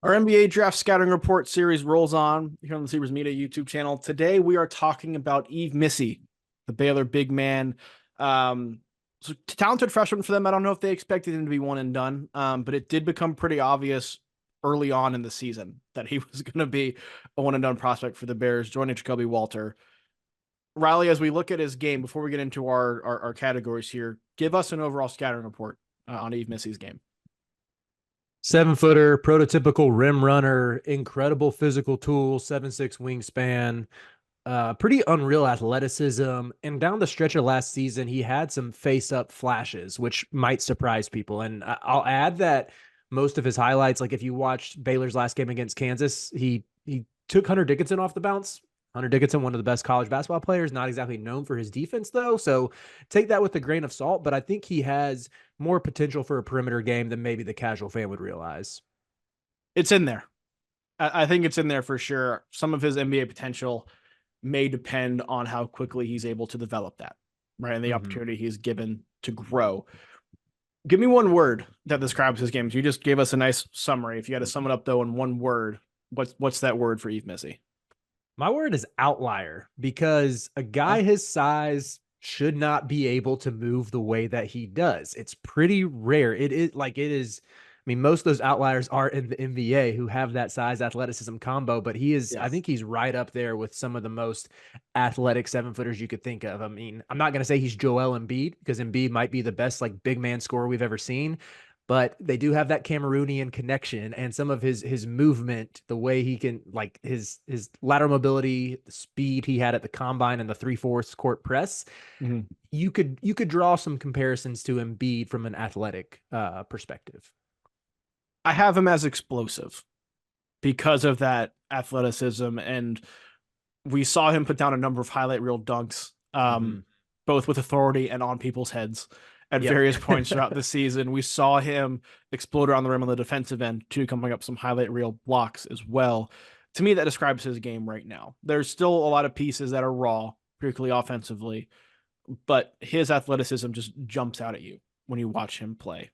Our NBA Draft Scouting Report series rolls on here on the Sleepers Media YouTube channel. Today we are talking about Yves Missi, the Baylor big man. So talented freshman for them. I don't know if they expected him to be one and done, but it did become pretty obvious early on in the season that he was going to be a one and done prospect for the Bears, joining Jacoby Walter. Riley, as we look at his game, before we get into our categories here, give us an overall scouting report on Yves Missi's game. 7-footer, prototypical rim runner, incredible physical tool, 7'6" wingspan, pretty unreal athleticism. And down the stretch of last season, he had some face-up flashes, which might surprise people. And I'll add that most of his highlights, like if you watched Baylor's last game against Kansas, he took Hunter Dickinson off the bounce. Hunter Dickinson, one of the best college basketball players, not exactly known for his defense, though. So take that with a grain of salt. But I think he has more potential for a perimeter game than maybe the casual fan would realize. It's in there. I think it's in there for sure. Some of his NBA potential may depend on how quickly he's able to develop that, right? And the opportunity he's given to grow. Give me one word that describes his games. You just gave us a nice summary. If you had to sum it up though in one word, what's that word for Yves Missi? My word is outlier because a Okay. guy his size should not be able to move the way that he does. It's pretty rare. It is. I mean, most of those outliers are in the NBA who have that size athleticism combo, but I Yes. think he's right up there with some of the most athletic 7-footers you could think of. I mean, I'm not going to say he's Joel Embiid because Embiid might be the best like big man scorer we've ever seen, but they do have that Cameroonian connection and some of his movement, the way he can like his lateral mobility, the speed he had at the combine and the 3/4 court press. Mm-hmm. You could draw some comparisons to Embiid from an athletic perspective. I have him as explosive because of that athleticism. And we saw him put down a number of highlight reel dunks, Mm-hmm. both with authority and on people's heads at Yep. various points throughout the season. We saw him explode around the rim on the defensive end, too, coming up some highlight reel blocks as well. To me, that describes his game right now. There's still a lot of pieces that are raw, particularly offensively, but his athleticism just jumps out at you when you watch him play.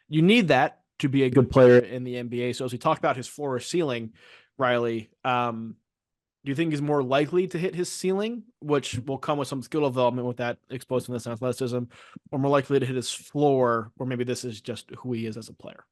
You need that to be a good player in the NBA. So as we talk about his floor or ceiling, Riley, do you think he's more likely to hit his ceiling, which will come with some skill development with that explosiveness and athleticism, or more likely to hit his floor, or maybe this is just who he is as a player?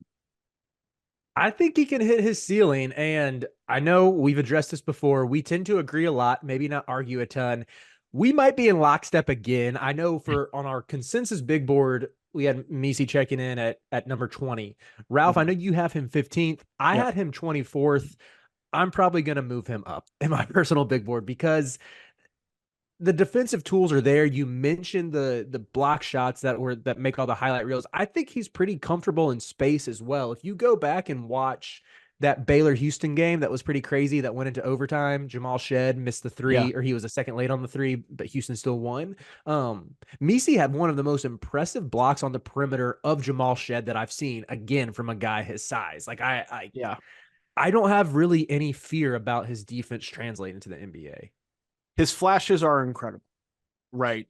I think he can hit his ceiling. And I know we've addressed this before. We tend to agree a lot, maybe not argue a ton. We might be in lockstep again. I know for on our consensus big board, we had Missy checking in at number 20. Ralph, I know you have him 15th. I Yep. had him 24th. I'm probably going to move him up in my personal big board because the defensive tools are there. You mentioned the block shots that make all the highlight reels. I think he's pretty comfortable in space as well. If you go back and watch that Baylor Houston game that was pretty crazy that went into overtime, Jamal Shed missed the Yeah. three, or he was a second late on the three, but Houston still won. Missy had one of the most impressive blocks on the perimeter of Jamal Shed that I've seen, again, from a guy his size. Like Yeah. I don't have really any fear about his defense translating to the NBA. His flashes are incredible, right?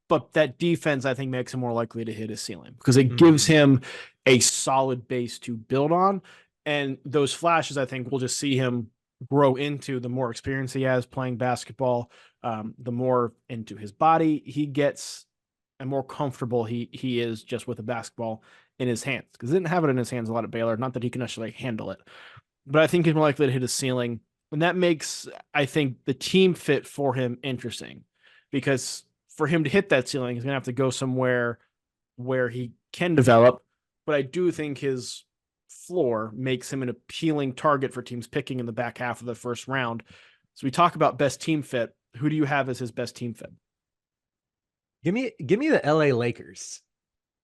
But that defense, I think, makes him more likely to hit his ceiling because it gives Mm-hmm. him a solid base to build on. And those flashes, I think, we'll just see him grow into the more experience he has playing basketball, the more into his body he gets, and more comfortable he is just with a basketball in his hands because he didn't have it in his hands a lot at Baylor. Not that he can actually handle it, but I think he's more likely to hit his ceiling, and that makes I think the team fit for him interesting because for him to hit that ceiling, he's gonna have to go somewhere where he can develop. But I do think his floor makes him an appealing target for teams picking in the back half of the first round. So we talk about best team fit. Who do you have as his best team fit? Give me the LA Lakers.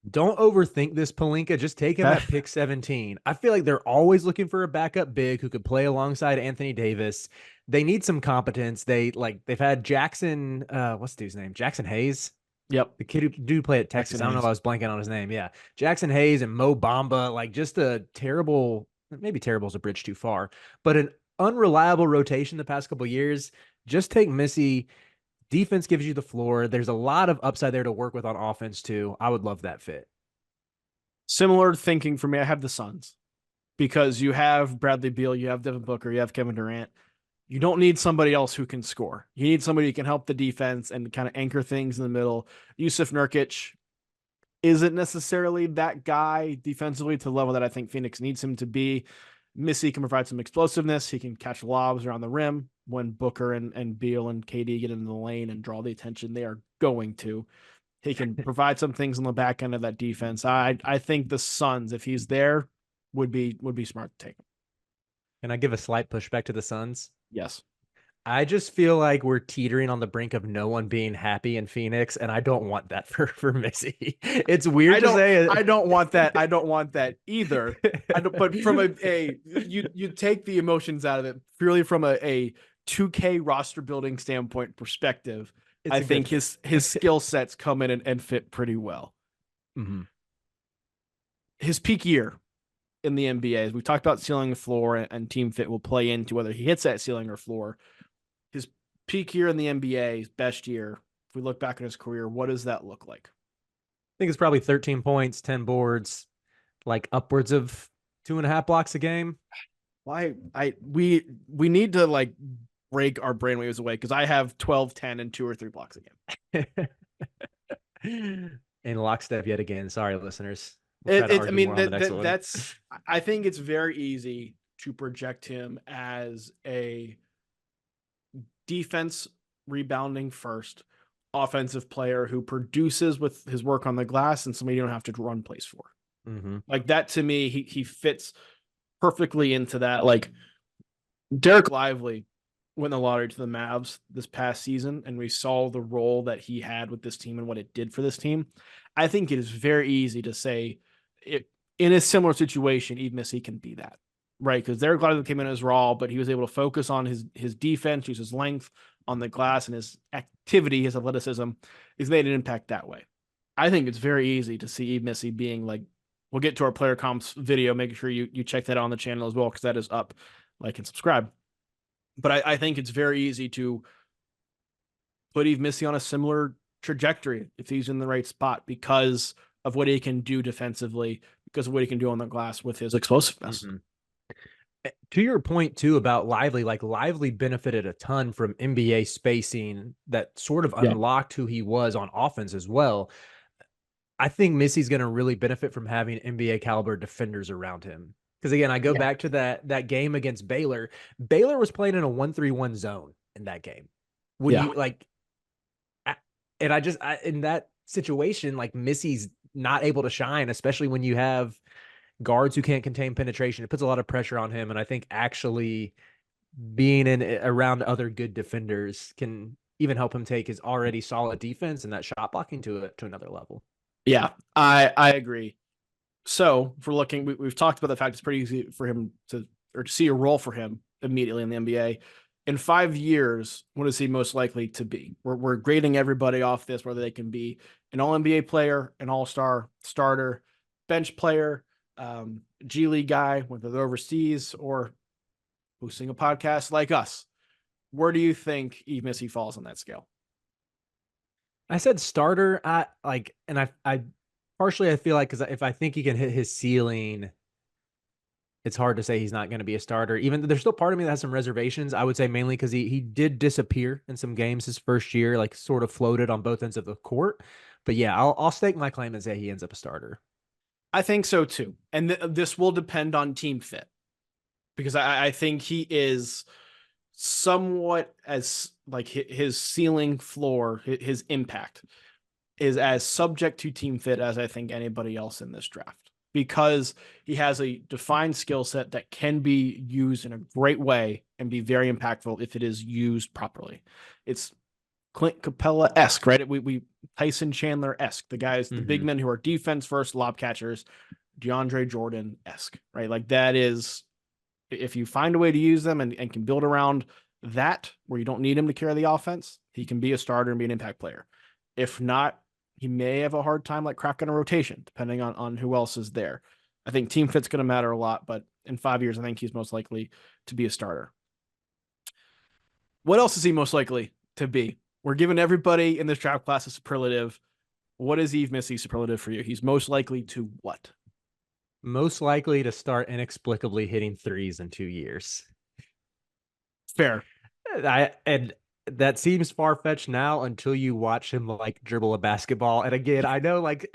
Don't overthink this, Palinka. Just take him Okay. at pick 17. I feel like they're always looking for a backup big who could play alongside Anthony Davis. They need some competence. They've had Jackson, what's the dude's name? Jackson Hayes. Yep. The kid who dude played at Texas. Jackson I don't know if Hayes. I was blanking on his name. Yeah. Jackson Hayes and Mo Bamba, like just a terrible, maybe terrible is a bridge too far, but an unreliable rotation the past couple of years. Just take Missy. Defense gives you the floor. There's a lot of upside there to work with on offense too. I would love that fit. Similar thinking for me. I have the Suns. because you have Bradley Beal, you have Devin Booker, you have Kevin Durant. You don't need somebody else who can score. You need somebody who can help the defense and kind of anchor things in the middle. Yusuf Nurkic isn't necessarily that guy defensively to the level that I think Phoenix needs him to be. Missy can provide some explosiveness. He can catch lobs around the rim when Booker and Beal and KD get into the lane and draw the attention they are going to. He can provide some things on the back end of that defense. I think the Suns, if he's there, would be smart to take him. Can I give a slight pushback to the Suns? Yes. I just feel like we're teetering on the brink of no one being happy in Phoenix, and I don't want that for Missy. It's weird to say. I don't want that. I don't want that either. I don't, but from you take the emotions out of it purely from a 2K roster building standpoint perspective. I think his skill sets come in and fit pretty well. Mm-hmm. His peak year in the NBA, as we talked about ceiling and floor, and team fit will play into whether he hits that ceiling or floor. His peak year in the NBA, his best year, if we look back at his career, what does that look like? I think it's probably 13 points, 10 boards, like upwards of 2.5 blocks a game. We need to like break our brainwaves away because I have 12, 10, and 2 or 3 blocks a game. In lockstep yet again. Sorry, listeners. I mean, that's. I think it's very easy to project him as a defense rebounding first, offensive player who produces with his work on the glass and somebody you don't have to run plays for. Mm-hmm. Like that to me, he fits perfectly into that. Like Derek Lively went in the lottery to the Mavs this past season, and we saw the role that he had with this team and what it did for this team. I think it is very easy to say it in a similar situation, Yves Missi can be that, right? Because Derek Lively came in as raw, but he was able to focus on his defense, use his length on the glass, and his activity, his athleticism, is made an impact that way. I think it's very easy to see Yves Missi being like, we'll get to our player comps video, making sure you check that out on the channel as well, because that is up, like and subscribe. But I think it's very easy to put Yves Missi on a similar trajectory if he's in the right spot because of what he can do defensively, because of what he can do on the glass with his explosiveness. Mm-hmm. To your point too about Lively, like Lively benefited a ton from NBA spacing that sort of unlocked who he was on offense as well. I think Missy's going to really benefit from having NBA caliber defenders around him. Because again, I go back to that game against Baylor. Baylor was playing in a 1-3-1 zone in that game. When you like, and in that situation, like Missy's not able to shine, especially when you have guards who can't contain penetration. It puts a lot of pressure on him. And I think actually being around other good defenders can even help him take his already solid defense and that shot blocking to another level. Yeah, I agree. So if we're looking, we've talked about the fact it's pretty easy for him to see a role for him immediately in the NBA. In 5 years, what is he most likely to be? We're grading everybody off this, whether they can be an all NBA player, an all-star starter, bench player, G League guy, whether they're overseas or hosting a podcast like us. Where do you think Yves Missi falls on that scale? I said starter. I partially I feel like because if I think he can hit his ceiling, it's hard to say he's not going to be a starter. Even there's still part of me that has some reservations. I would say mainly because he did disappear in some games his first year, like sort of floated on both ends of the court. But yeah, I'll stake my claim and say he ends up a starter. I think so too, and this will depend on team fit because I think he is somewhat as like his ceiling floor, his impact is as subject to team fit as I think anybody else in this draft because he has a defined skill set that can be used in a great way and be very impactful if it is used properly. It's Clint Capella-esque, right? We Tyson Chandler-esque, the guys, the big men who are defense first, lob catchers, DeAndre Jordan-esque, right? Like that is, if you find a way to use them and can build around that where you don't need him to carry the offense, he can be a starter and be an impact player. If not, he may have a hard time like cracking a rotation, depending on who else is there. I think team fit's going to matter a lot, but in 5 years, I think he's most likely to be a starter. What else is he most likely to be? We're giving everybody in this draft class a superlative. What is Yves Missi superlative for you? He's most likely to what? Most likely to start inexplicably hitting threes in 2 years. Fair. And that seems far fetched now until you watch him like dribble a basketball. And again, I know like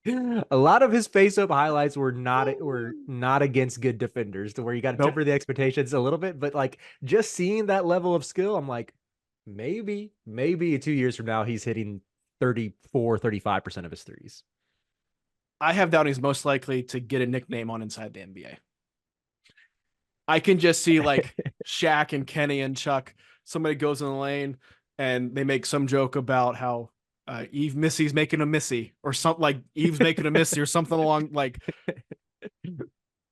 a lot of his face up highlights were not against good defenders, to where you got to Nope. temper the expectations a little bit. But like just seeing that level of skill, I'm like, maybe 2 years from now he's hitting 34, 35% of his threes. I have down he's most likely to get a nickname on Inside the NBA. I can just see like Shaq and Kenny and Chuck. Somebody goes in the lane and they make some joke about how Yves Missy's making a Missy or something, like Yves making a Missy or something along like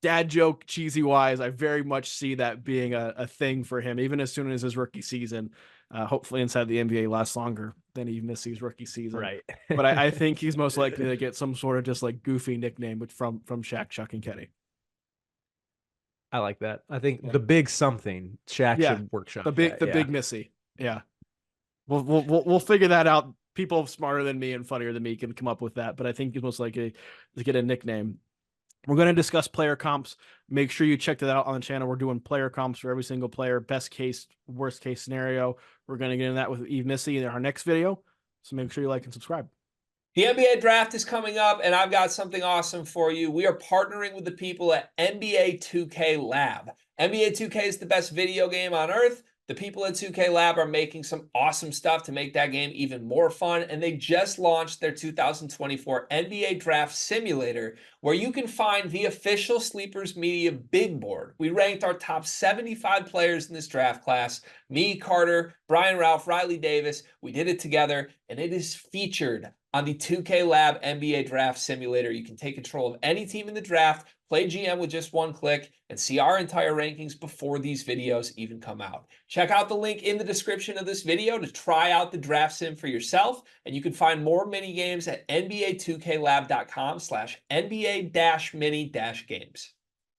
dad joke, cheesy wise. I very much see that being a thing for him, even as soon as his rookie season. Hopefully, Inside the NBA lasts longer than Yves Missy's rookie season. Right. But I think he's most likely to get some sort of just like goofy nickname from Shaq, Chuck, and Kenny. I like that. I think Yeah. the big something Shaq Yeah. should workshop The big that. the Yeah. big Missy. Yeah. We'll figure that out. People smarter than me and funnier than me can come up with that, but I think he's most likely to get a nickname. We're going to discuss player comps. Make sure you check that out on the channel. We're doing player comps for every single player, best case, worst case scenario. We're going to get into that with Yves Missi in our next video. So make sure you like and subscribe. The NBA draft is coming up, and I've got something awesome for you. We are partnering with the people at NBA 2K Lab. NBA 2K is the best video game on earth. The people at 2K Lab are making some awesome stuff to make that game even more fun, and they just launched their 2024 NBA Draft Simulator, where you can find the official Sleepers Media big board. We ranked our top 75 players in this draft class. Me, Carter, Brian Ralph, Riley Davis. We did it together, and it is featured on the 2K Lab NBA Draft Simulator. You can take control of any team in the draft, play GM with just one click, and see our entire rankings before these videos even come out. Check out the link in the description of this video to try out the draft sim for yourself, and you can find more mini games at nba2klab.com/NBA-mini-games.